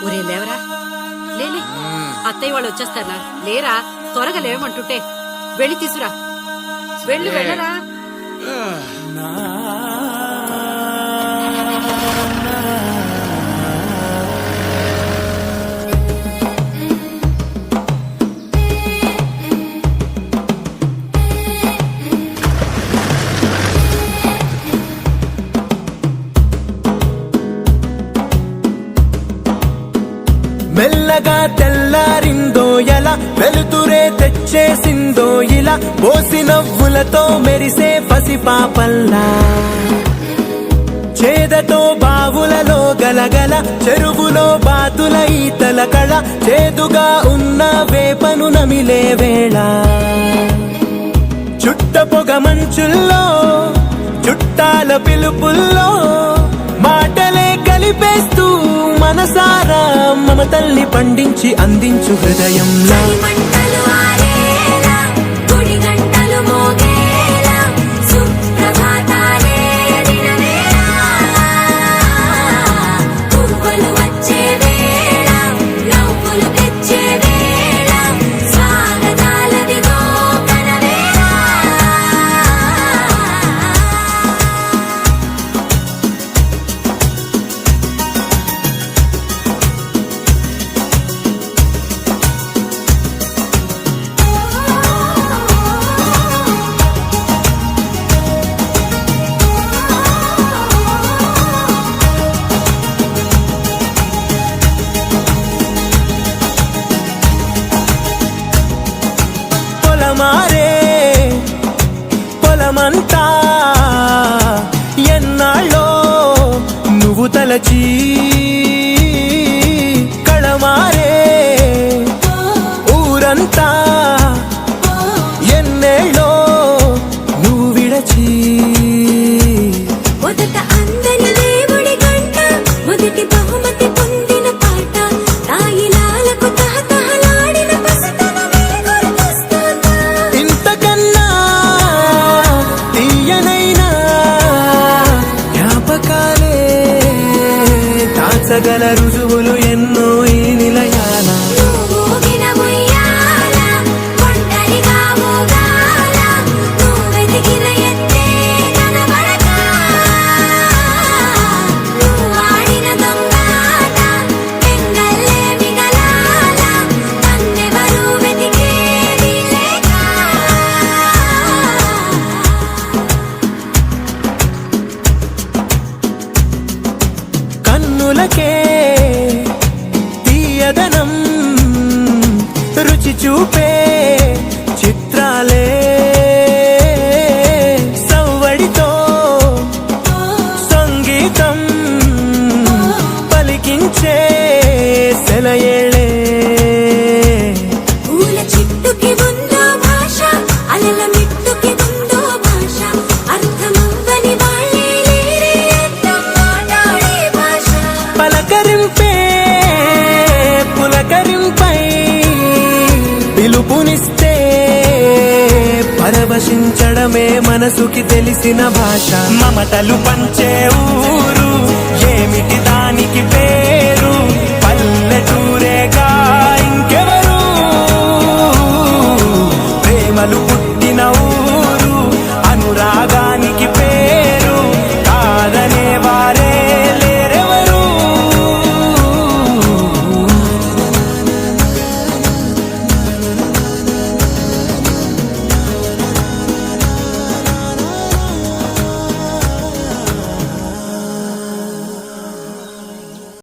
ఒరే లేవరా, లేలే, అత్తయ్య వాళ్ళు వచ్చేస్తారా? లేరా, త్వరగా లేవమంటుంటే వెళ్ళి తీసురా. వెళ్ళరా. మెల్లగా తెల్లారిందో ఎలా, వెలుతురే తెచ్చేసిందో ఇలా, పోసి నవ్వులతో మెరిసే పసిపాపల్లా, చేదతో బావులలో గలగల, చెరువులో బాతుల ఈతల కళ, చేదుగా ఉన్న వేపను నమిలే వేళ, చుట్ట పొగ మంచుల్లో చుట్టాల పిలుపుల్లో మాటలే కలిపేస్తూ మనసారా మమతల్ని పండించి అందించు హృదయంలా. మారే పొలమంతా ఎన్నాళ్ళో నువ్వు తలచి, కళమారే ఊరంతా ఎన్నేళ్ళో నువ్వు విడచి, మొదట అందని దేవుడి గంట, మొదటి బహుమతి పొందిన పాట, తాయిలాలకు తహతహలాడిన పసితనమే గుర్తొస్తుందా? ఇంతకన్నా తీయనైనా జ్ఞాపకాలే దాచగల రుజువులు ఎన్నో ఈ నిలయాల. కన్నులకే తీయదనం రుచి చూపే చిత్రాలే, సవ్వడితో సంగీతం పలికించే సెలయేళే, పూల చిట్టుకి ఉందో భాష, అలల మిట్టుకి ఉందో భాష, అర్థమవ్వని వాళ్ళే లేరే అర్థం మాట్లాడే భాష, పలకరింపే పులకరింపై పిలుపునిస్తే పరవశించడమే మనసుకి తెలిసిన భాష, మమతలు పంచే